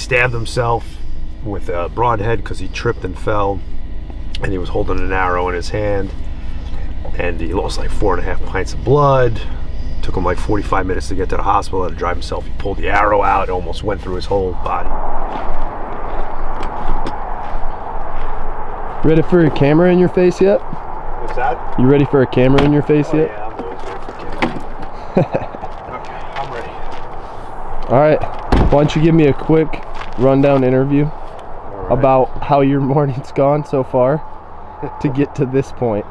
stabbed himself with a broadhead because he tripped and fell, and he was holding an arrow in his hand, and he lost like 4.5 pints of blood. Took him like 45 minutes to get to the hospital. Had to drive himself. He pulled the arrow out. It almost went through his whole body. Ready for a camera in your face yet? What's that? You ready for a camera in your face yet? Yeah, I'm always ready for camera. Okay, I'm ready. All right. Why don't you give me a quick rundown interview about how your morning's gone so far to get to this point?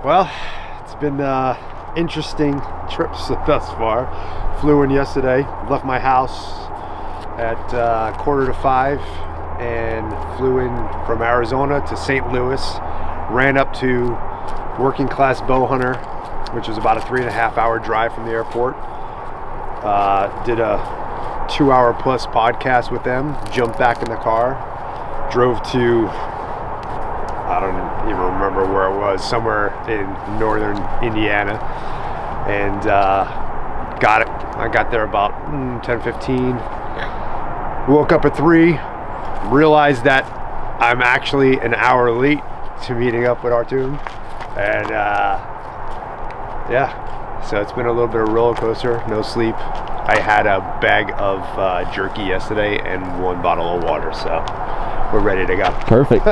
Well, it's been interesting trips thus far. Flew in yesterday, left my house at 4:45 and flew in from Arizona to St. Louis, ran up to Working Class Bow Hunter, which was about a 3.5-hour drive from the airport. Did a 2-hour plus podcast with them, jumped back in the car, drove to, I don't even remember where it was, somewhere in northern Indiana, and got it. I got there about 10:15. Woke up at 3, realized that I'm actually an hour late to meeting up with Artum, and yeah, so it's been a little bit of a roller coaster. No sleep. I had a bag of jerky yesterday and 1 bottle of water, so we're ready to go. Perfect.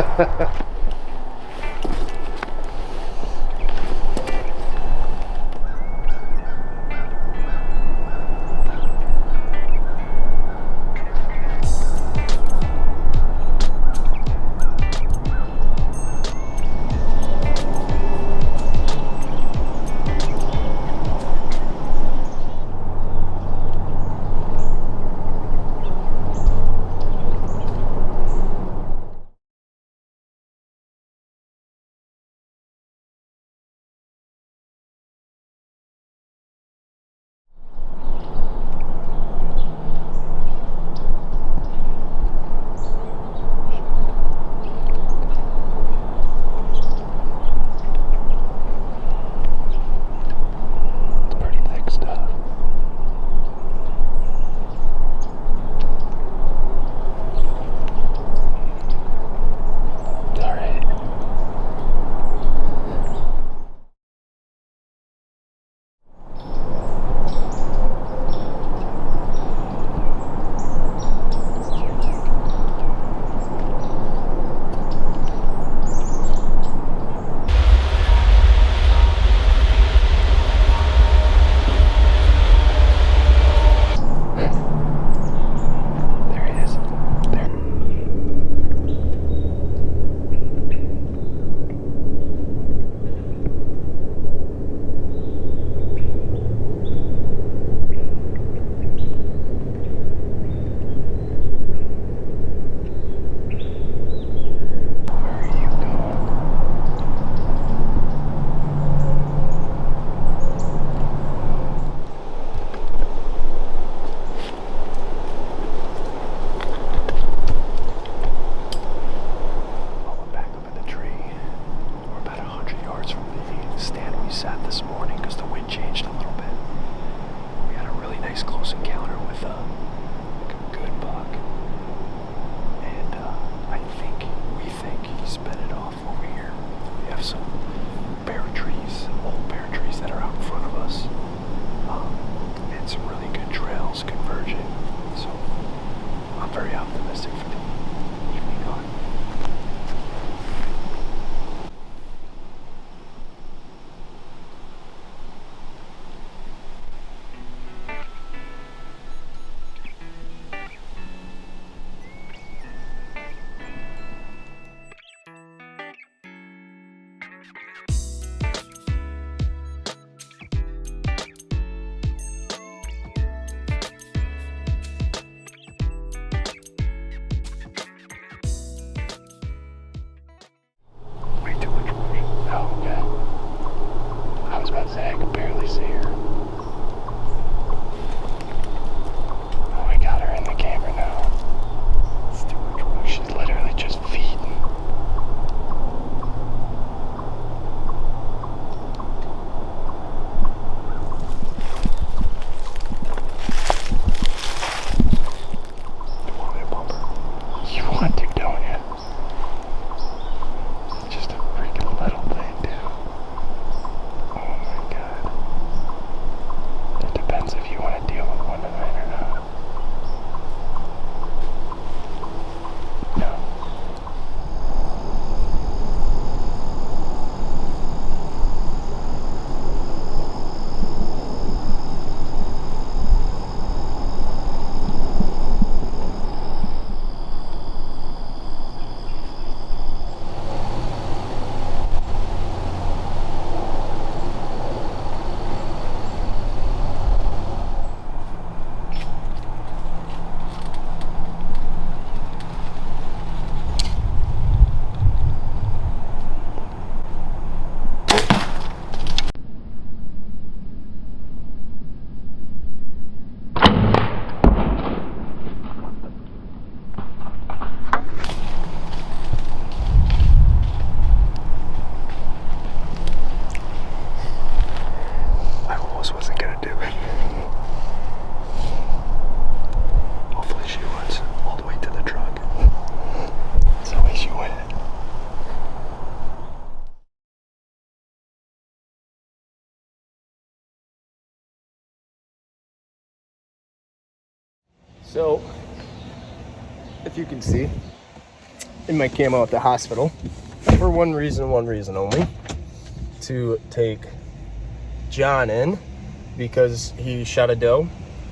So, if you can see, in my camo at the hospital, for one reason only, to take John in because he shot a doe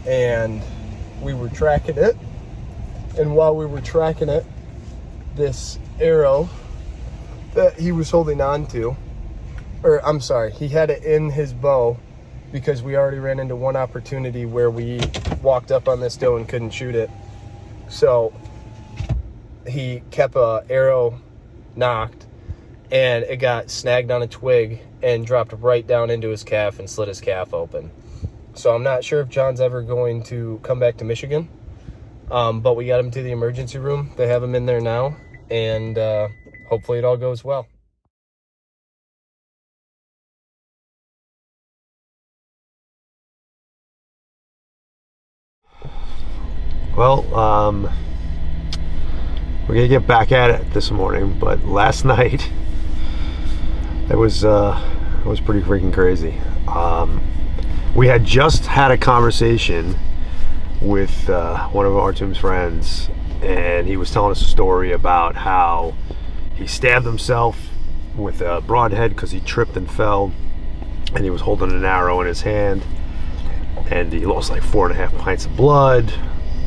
and we were tracking it. And while we were tracking it, this arrow that he was holding on to, or I'm sorry, he had it in his bow because we already ran into one opportunity where we walked up on this doe and couldn't shoot it. So he kept a arrow knocked and it got snagged on a twig and dropped right down into his calf and slit his calf open. So I'm not sure if John's ever going to come back to Michigan, but we got him to the emergency room. They have him in there now, and hopefully it all goes well. Well, we're gonna get back at it this morning, but last night it was pretty freaking crazy. We had just had a conversation with one of Artum's friends, and he was telling us a story about how he stabbed himself with a broadhead because he tripped and fell, and he was holding an arrow in his hand, and he lost like 4.5 pints of blood.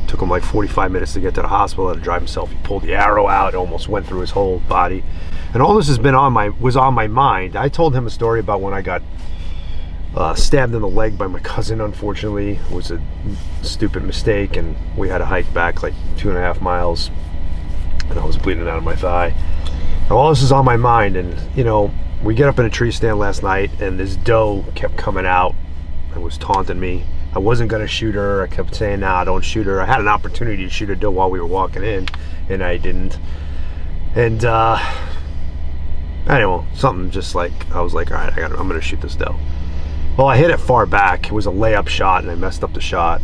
Took him like 45 minutes to get to the hospital. Had to drive himself. He pulled the arrow out. It almost went through his whole body. And all this has been was on my mind. I told him a story about when I got stabbed in the leg by my cousin. Unfortunately, it was a stupid mistake, and we had to hike back like 2.5 miles, and I was bleeding out of my thigh. And all this is on my mind, and you know, we get up in a tree stand last night, and this doe kept coming out and was taunting me. I wasn't gonna shoot her. I kept saying, nah, don't shoot her. I had an opportunity to shoot a doe while we were walking in, and I didn't. And anyway, something just like, I was like, all right, I'm gonna shoot this doe. Well, I hit it far back. It was a layup shot, and I messed up the shot.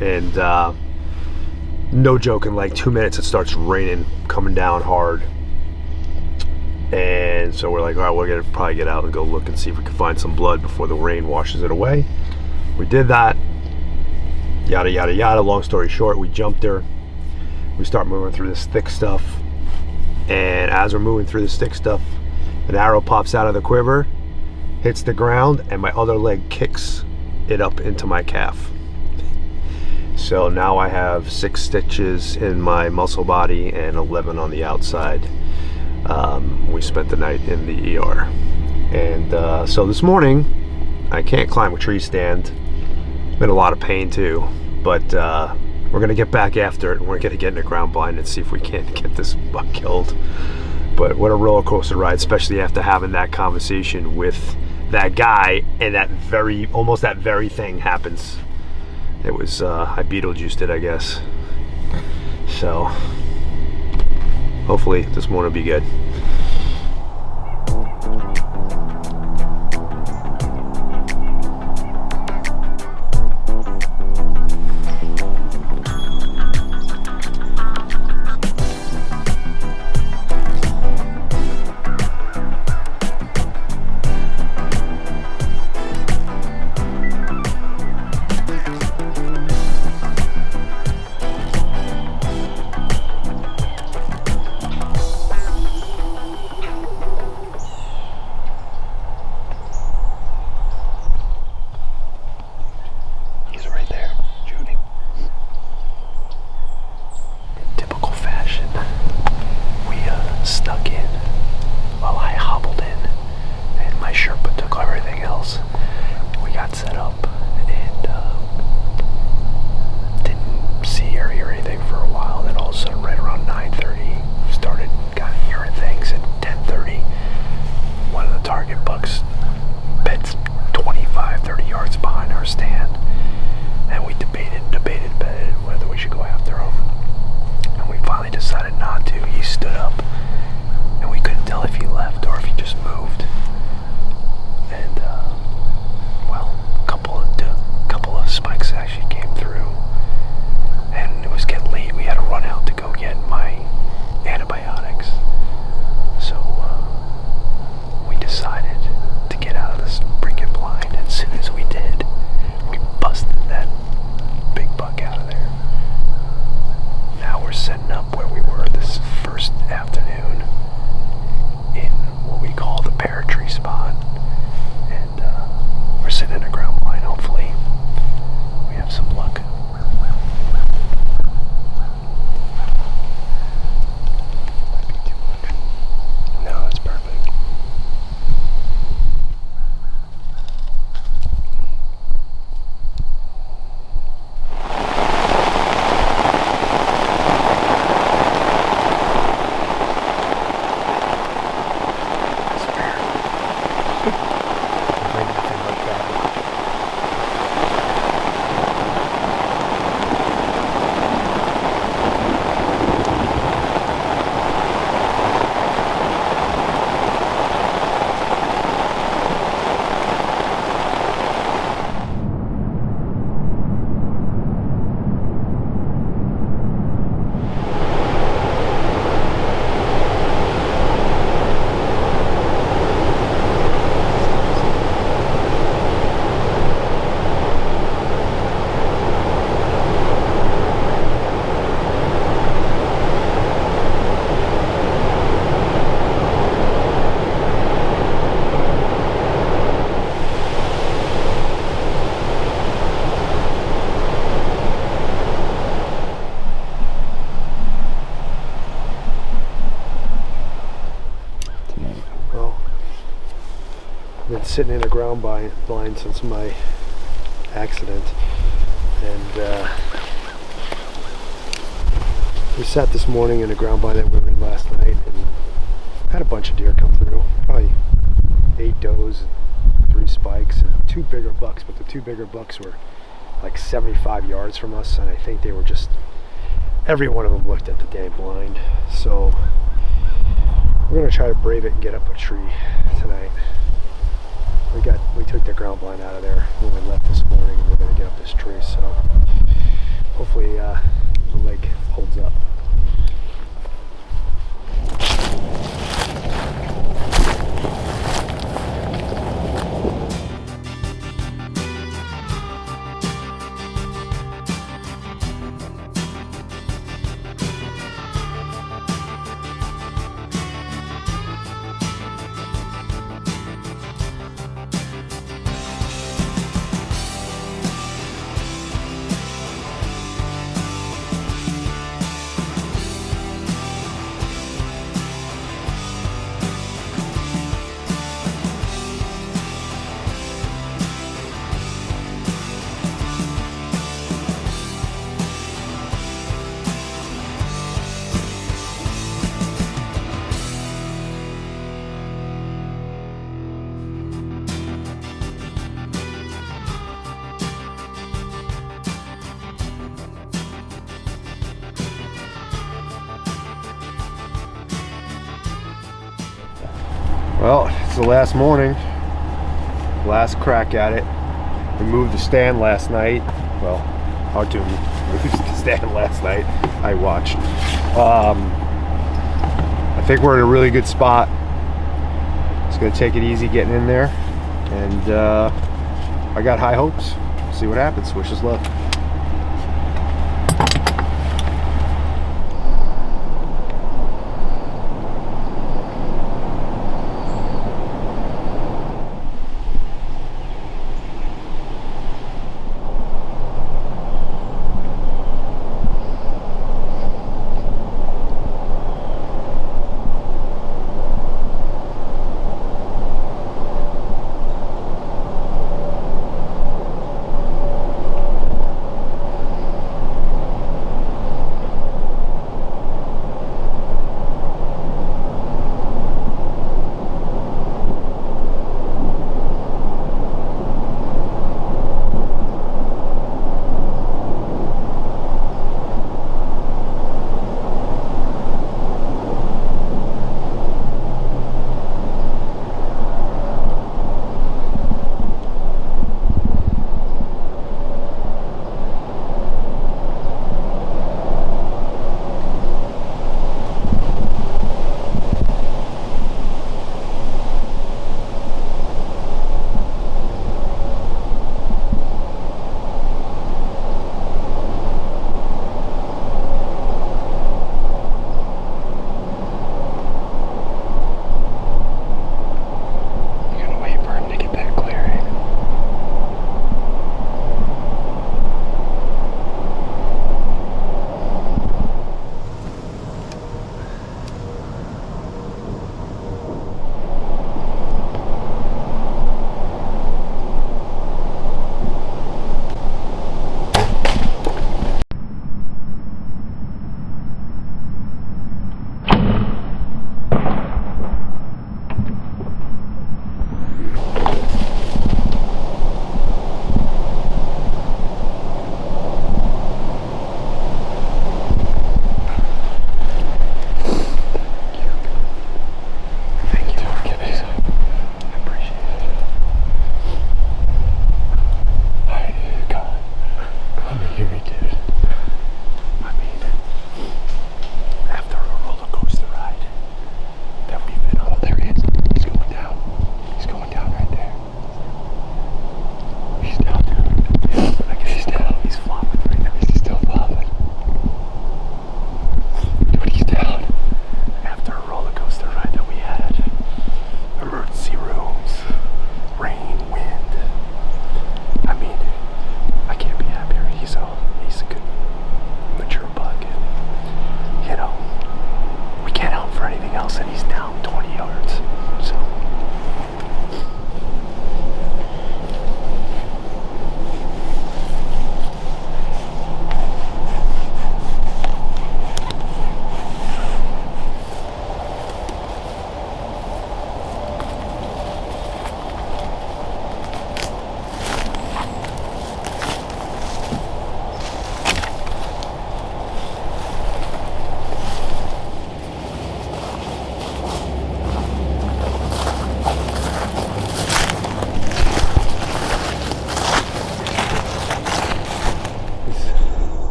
And no joke, in like 2 minutes, it starts raining, coming down hard. And so we're like, all right, we're gonna probably get out and go look and see if we can find some blood before the rain washes it away. We did that, yada, yada, yada. Long story short, we jumped her. We start moving through this thick stuff. And as we're moving through this thick stuff, an arrow pops out of the quiver, hits the ground, and my other leg kicks it up into my calf. So now I have 6 stitches in my muscle body and 11 on the outside. We spent the night in the ER. And so this morning, I can't climb a tree stand. Been a lot of pain too, but we're gonna get back after it, and we're gonna get in a ground blind and see if we can't get this buck killed. But what a roller coaster ride, especially after having that conversation with that guy, and almost that very thing happens. It was I Beetlejuiced it, I guess. So hopefully this morning will be good. been sitting in a ground blind since my accident, and we sat this morning in a ground blind that we were in last night, and had a bunch of deer come through. Probably 8 does, and 3 spikes, and 2 bigger bucks. But the 2 bigger bucks were like 75 yards from us, and I think they were just, every one of them looked at the damn blind. So we're gonna try to brave it and get up a tree tonight. We took the ground blind out of there when we left this morning, and we're gonna get up this tree. So hopefully the leg holds up. Well, it's the last morning, last crack at it. We moved the stand last night. Well, how to move the stand last night, I watched. I think we're in a really good spot. It's gonna take it easy getting in there, and I got high hopes. See what happens. Wish us luck.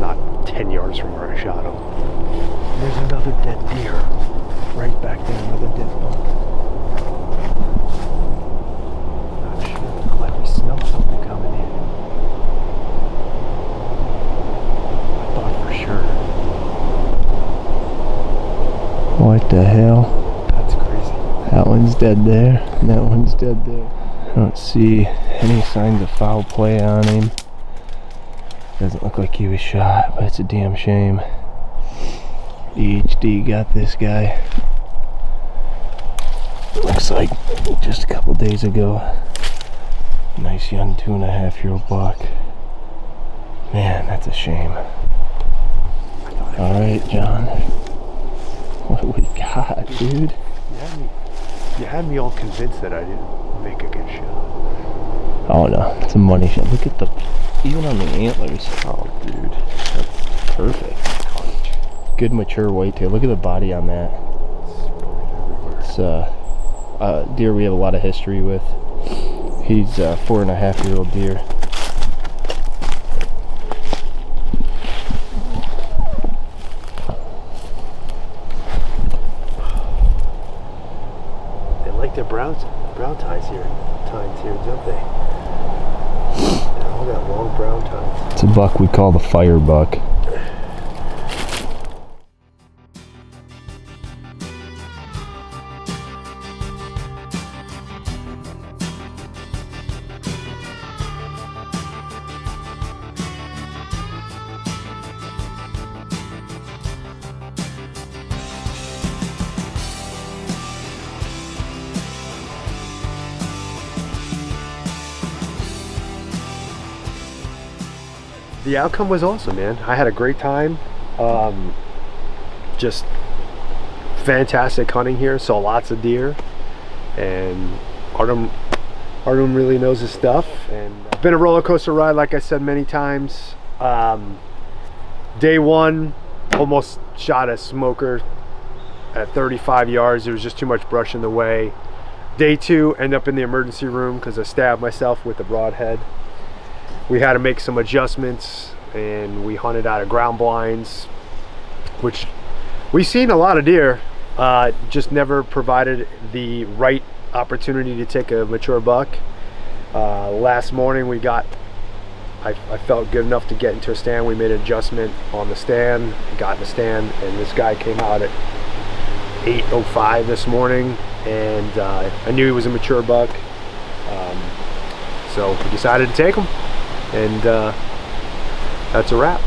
not 10 yards from where I shot him. There's another dead deer right back there, another dead buck. Not sure. Looked like we smelled something coming in. I thought for sure. What the hell? That's crazy. That one's dead there, and that one's dead there. I don't see any signs of foul play on him. Doesn't look like he was shot, but it's a damn shame. EHD got this guy. Looks like just a couple days ago. Nice young 2.5-year-old buck. Man, that's a shame. Alright, John. What do we got, dude? You had me all convinced that I didn't make a good shot. Oh no, it's a money shot. Look at the, even on the antlers. Oh, dude. That's perfect. Good mature whitetail. Look at the body on that. It's deer we have a lot of history with. He's a 4.5-year-old deer. They like their brown tines here, don't they? They all got long brown tines. It's a buck we call the fire buck. The outcome was awesome, man. I had a great time. Just fantastic hunting here. Saw lots of deer, and Artem really knows his stuff. And been a roller coaster ride, like I said many times. Day one, almost shot a smoker at 35 yards. There was just too much brush in the way. Day two, end up in the emergency room because I stabbed myself with a broadhead. We had to make some adjustments, and we hunted out of ground blinds, which we've seen a lot of deer, just never provided the right opportunity to take a mature buck. Last morning I felt good enough to get into a stand. We made an adjustment on the stand, got in the stand, and this guy came out at 8:05 this morning, and I knew he was a mature buck, so we decided to take him. And that's a wrap.